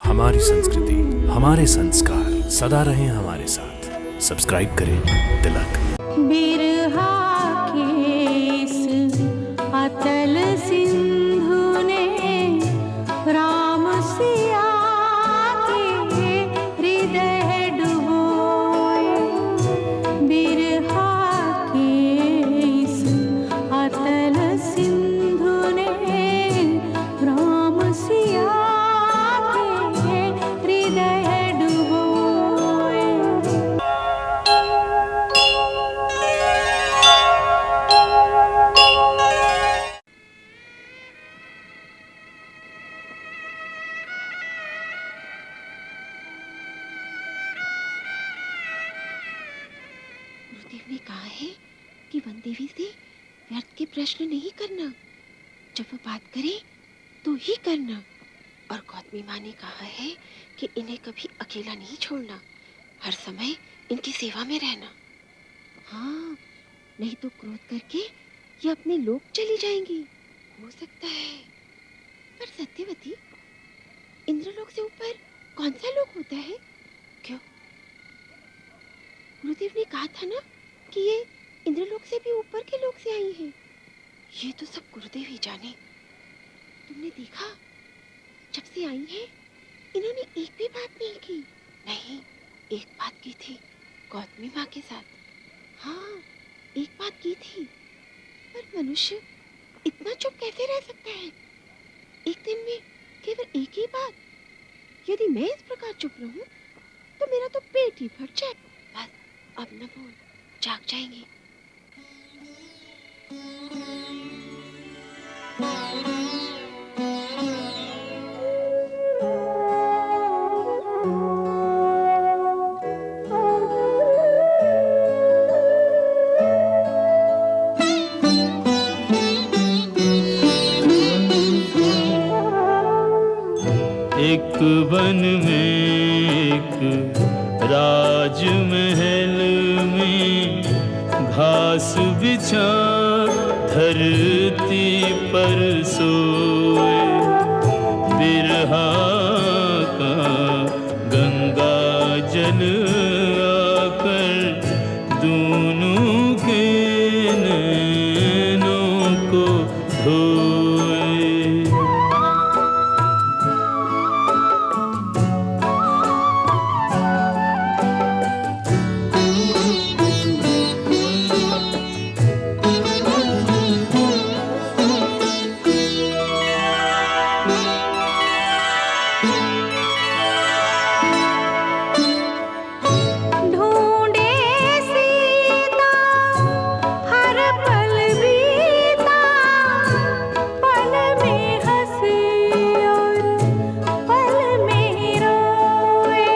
हमारी संस्कृति, हमारे संस्कार सदा रहें हमारे साथ। सब्सक्राइब करें तिलक। बिरहा के इस अतल सिंधु ने राम सिया के हृदय डुबोए। बिरहा के इस अतल सिंधु ने राम सिया के हृदय डुबोए। गुरुदेव ने कहा है कि वन देवी से व्यर्थ के प्रश्न नहीं करना, जब वो बात करे तो ही करना। और गौतमी माँ ने कहा है कि इन्हें कभी अकेला नहीं छोड़ना, हर समय इनकी सेवा में रहना। हाँ, नहीं तो क्रोध करके ये अपने लोक चली जाएंगी, हो सकता है। पर सत्यवती, इंद्रलोक से ऊपर कौन सा लोक होता है? क्यों? गुरुदेव ने कहा था ना कि ये इंद्रलोक से भी ऊपर के लोक से आई हैं। ये तो सब गुरुदेव ही जाने। तुमने देखा, जब से आई हैं इन्होंने एक भी बात नहीं की। नहीं, एक बात की थी गौतमी माँ के साथ। हाँ, एक बात की थी। पर मनुष्य इतना चुप कैसे रह सकता है? एक दिन में केवल एक ही बात। यदि मैं इस प्रकार चुप रहूं तो मेरा तो पेट ही फट जाए। बस अब न बोल, जाग जाएंगे। एक वन में एक राजमहल में घास बिछा धरती पर सोए। बिरहा का गंगा जल आकर दोनों के नैनों को धोए। ढूंढे सीता हर पल बीता, पल में हंसी और पल में रोए।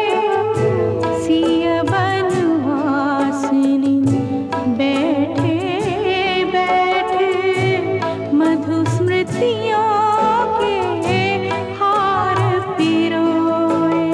सिया बनवासिनी बैठे बैठे मधु स्मृतियों के हार पिरोए।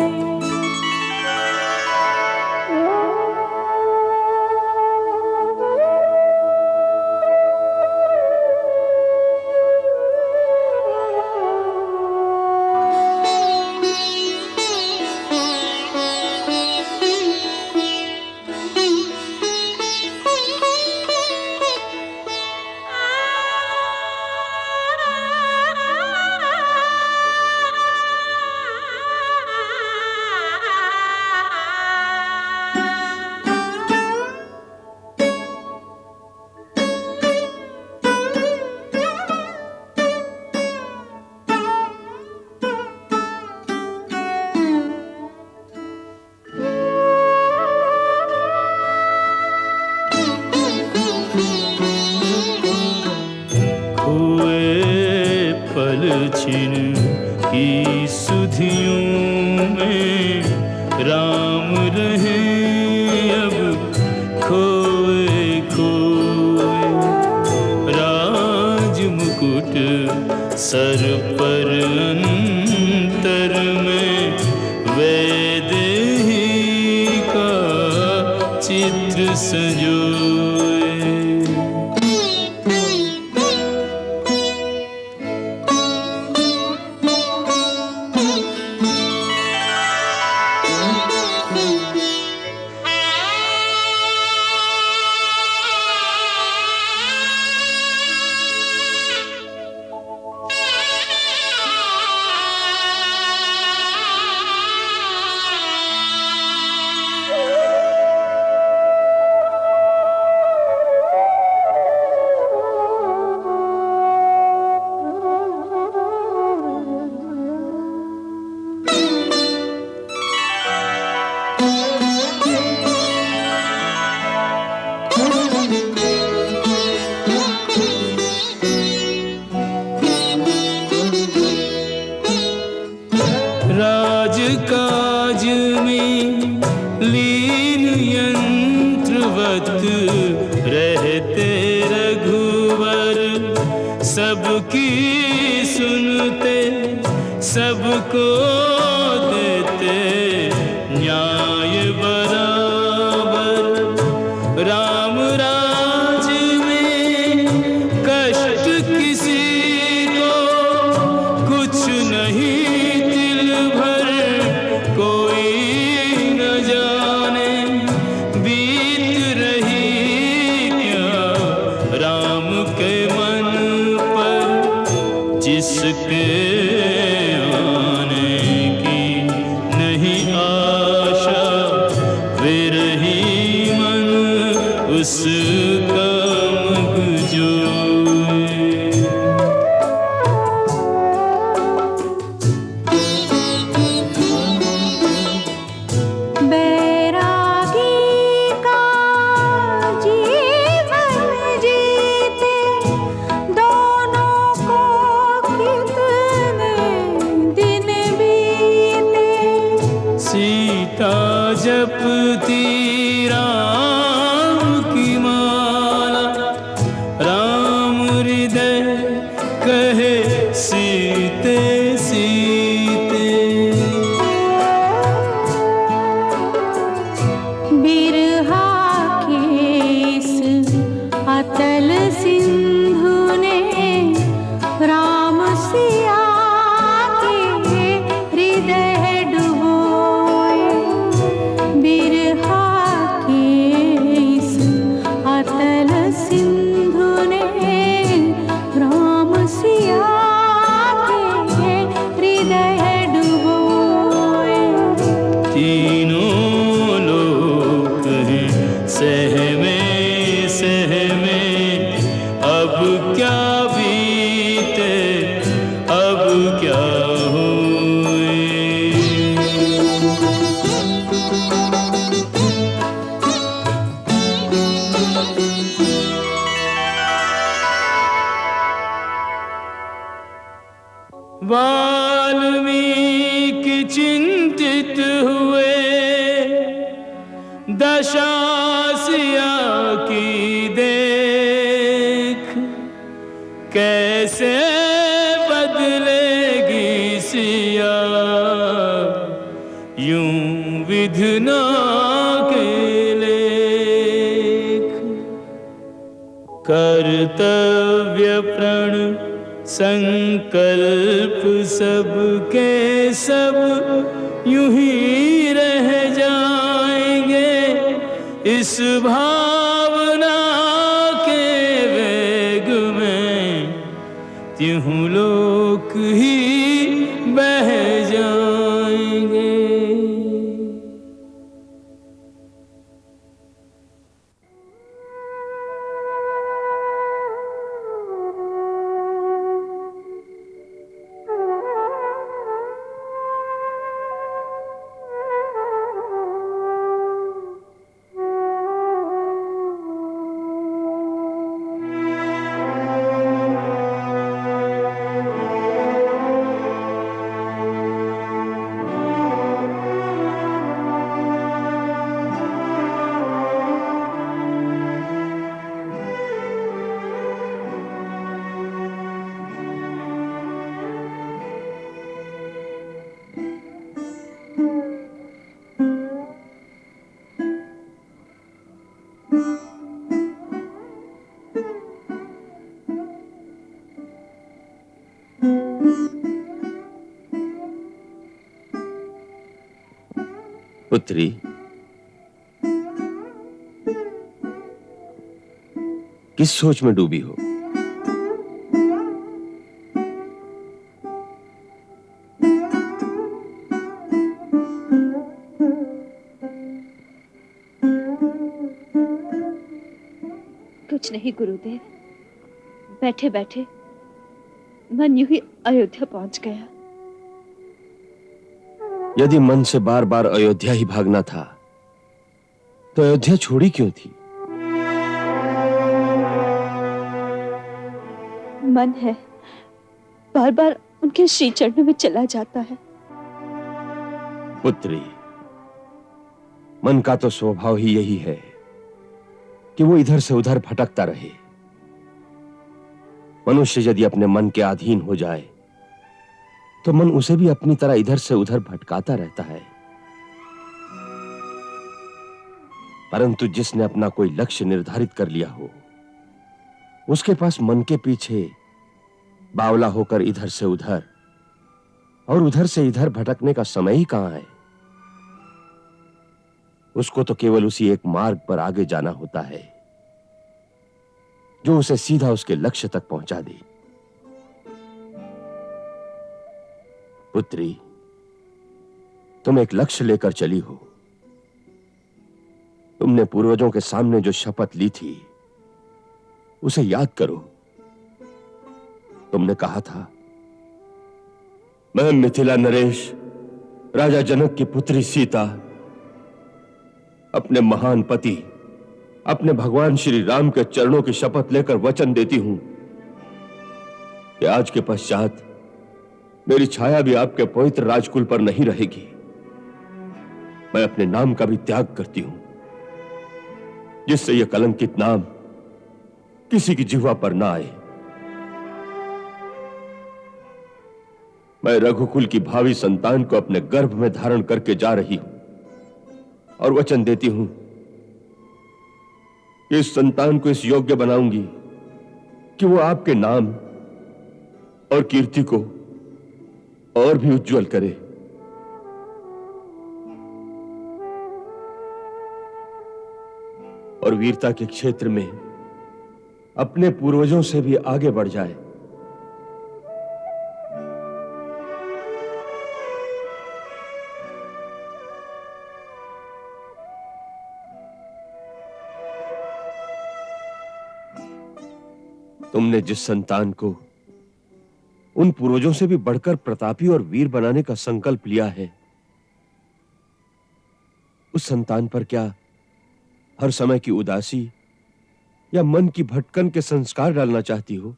खोए पल छिन की सुधियों में राम रहे अब खोए खोए। राज मुकुट सर पर अंतर में वैदेही का चित्र संजोए। राज काज में लीन यंत्रवत रहते रघुवर, सबकी सुनते सबको देते न्याय बराबर। राम राज में कष्ट किसी को कुछ नहीं तिल भर, कोई न जाने बीत रही क्या राम के मन पर। जिसके आने की नहीं आशा, विरही मन उसका मगजोए। बैरागी का जीवन जीते दोनों को कितने दिन बीते। सीता जपती राम की माला, राम हृदय कहे सीते सीते। बिरहा के इस अतल सिंधु ने राम सिया के हृदय डुबोए। बिरहा के इस अतल सिंधु ने राम सिया के हृदय डुबोए। तीनों लोक हैं सहमे सहमे, अब क्या बीते अब क्या होए। वाल्मीकि चिंतित हुए, दशा सिया की देख। कैसे बदलेगी सिया यूं विधना के लेख। कर्तव्य प्रण संकल्प सबके सब यूं ही रह जाएंगे, इस भावना के वेग में त्यों लोक ही बह जाएंगे। पुत्री, किस सोच में डूबी हो? कुछ नहीं गुरुदेव, बैठे बैठे मन यूं ही अयोध्या पहुंच गया। यदि मन से बार बार अयोध्या ही भागना था तो अयोध्या छोड़ी क्यों थी? मन है बार बार उनके श्री चरणों में चला जाता है। पुत्री, मन का तो स्वभाव ही यही है कि वो इधर से उधर भटकता रहे। मनुष्य यदि अपने मन के अधीन हो जाए तो मन उसे भी अपनी तरह इधर से उधर भटकाता रहता है। परंतु जिसने अपना कोई लक्ष्य निर्धारित कर लिया हो, उसके पास मन के पीछे बावला होकर इधर से उधर और उधर से इधर भटकने का समय ही कहां है। उसको तो केवल उसी एक मार्ग पर आगे जाना होता है जो उसे सीधा उसके लक्ष्य तक पहुंचा दे। पुत्री, तुम एक लक्ष्य लेकर चली हो। तुमने पूर्वजों के सामने जो शपथ ली थी उसे याद करो। तुमने कहा था, मैं मिथिला नरेश, राजा जनक की पुत्री सीता, अपने महान पति, अपने भगवान श्री राम के चरणों की शपथ लेकर वचन देती हूं कि आज के पश्चात मेरी छाया भी आपके पवित्र राजकुल पर नहीं रहेगी। मैं अपने नाम का भी त्याग करती हूं, जिससे यह कलंकित नाम किसी की जिह्वा पर ना आए। मैं रघुकुल की भावी संतान को अपने गर्भ में धारण करके जा रही हूं और वचन देती हूं कि इस संतान को इस योग्य बनाऊंगी कि वो आपके नाम और कीर्ति को और भी उज्जवल करे। और वीरता के क्षेत्र में अपने पूर्वजों से भी आगे बढ़ जाए। तुमने जिस संतान को उन पूर्वजों से भी बढ़कर प्रतापी और वीर बनाने का संकल्प लिया है, उस संतान पर क्या हर समय की उदासी या मन की भटकन के संस्कार डालना चाहती हो?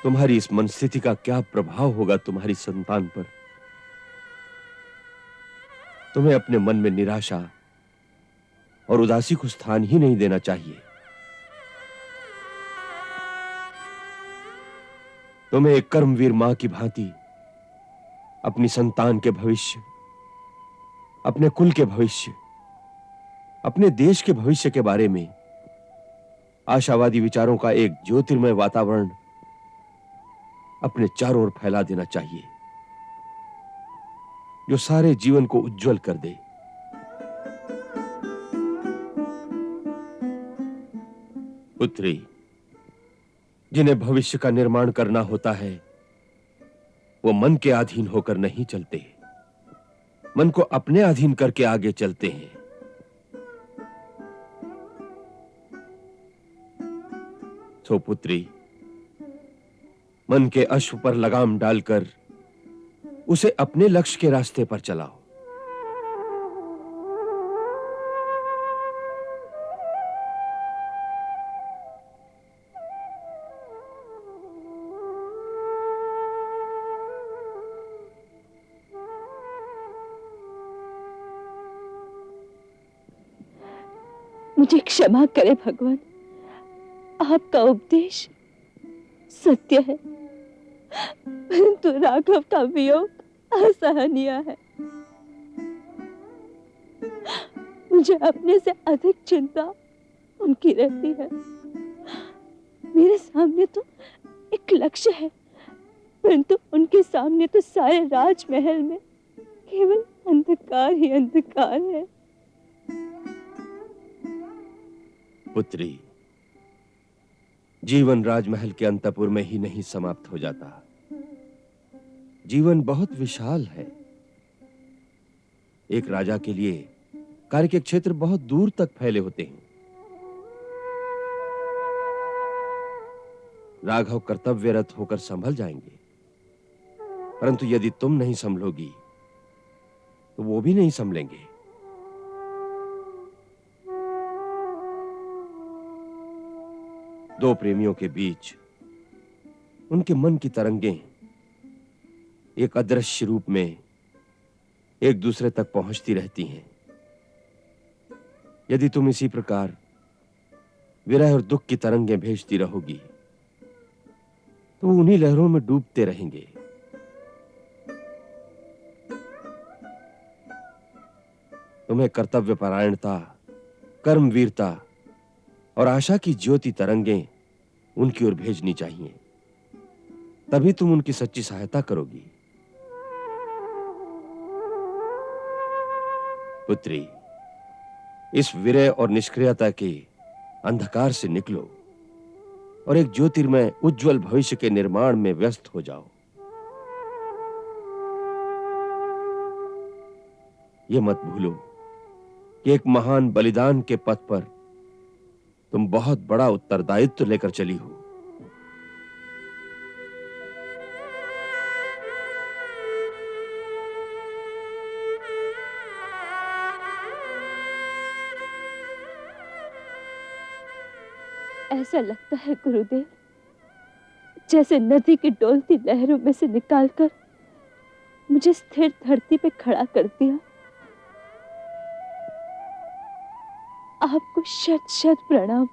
तुम्हारी इस मन स्थिति का क्या प्रभाव होगा तुम्हारी संतान पर? तुम्हें अपने मन में निराशा और उदासी को स्थान ही नहीं देना चाहिए। तुम्हें एक कर्मवीर मां की भांति अपनी संतान के भविष्य, अपने कुल के भविष्य, अपने देश के भविष्य के बारे में आशावादी विचारों का एक ज्योतिर्मय वातावरण अपने चारों ओर फैला देना चाहिए, जो सारे जीवन को उज्जवल कर दे। पुत्री, जिन्हें भविष्य का निर्माण करना होता है वो मन के अधीन होकर नहीं चलते, मन को अपने अधीन करके आगे चलते हैं। तो पुत्री, मन के अश्व पर लगाम डालकर उसे अपने लक्ष्य के रास्ते पर चलाओ। मुझे क्षमा करे भगवान, आपका उपदेश सत्य है, परंतु राघव का वियोग असहनीय है। मुझे अपने से अधिक चिंता उनकी रहती है। मेरे सामने तो एक लक्ष्य है, परंतु उनके सामने तो सारे राजमहल में केवल अंधकार ही अंधकार है। पुत्री, जीवन राजमहल के अंतपुर में ही नहीं समाप्त हो जाता। जीवन बहुत विशाल है। एक राजा के लिए कार्य के क्षेत्र बहुत दूर तक फैले होते हैं। राघव कर्तव्यरत होकर संभल जाएंगे, परंतु यदि तुम नहीं संभलोगी तो वो भी नहीं संभलेंगे। दो प्रेमियों के बीच उनके मन की तरंगें एक अदृश्य रूप में एक दूसरे तक पहुंचती रहती हैं। यदि तुम इसी प्रकार विरह और दुख की तरंगें भेजती रहोगी तो वो उन्हीं लहरों में डूबते रहेंगे। तुम्हें कर्तव्य परायणता, कर्मवीरता और आशा की ज्योति तरंगें उनकी ओर भेजनी चाहिए, तभी तुम उनकी सच्ची सहायता करोगी। पुत्री, इस विरह और निष्क्रियता के अंधकार से निकलो और एक ज्योतिर्मय उज्जवल भविष्य के निर्माण में व्यस्त हो जाओ। ये मत भूलो कि एक महान बलिदान के पथ पर तुम बहुत बड़ा उत्तरदायित्व लेकर चली हो। ऐसा लगता है गुरुदेव, जैसे नदी की डोलती लहरों में से निकालकर मुझे स्थिर धरती पे खड़ा कर दिया। आपको शत शत प्रणाम।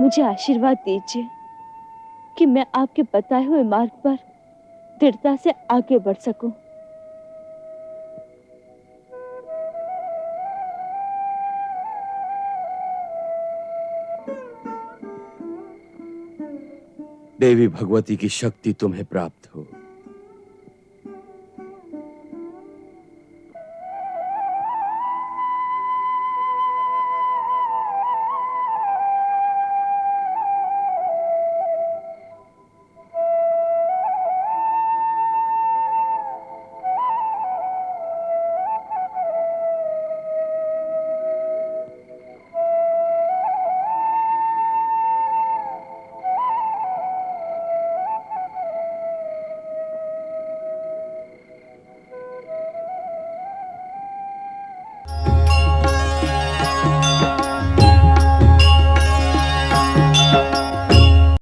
मुझे आशीर्वाद दीजिए कि मैं आपके बताए हुए मार्ग पर दृढ़ता से आगे बढ़ सकूं। देवी भगवती की शक्ति तुम्हें प्राप्त हो।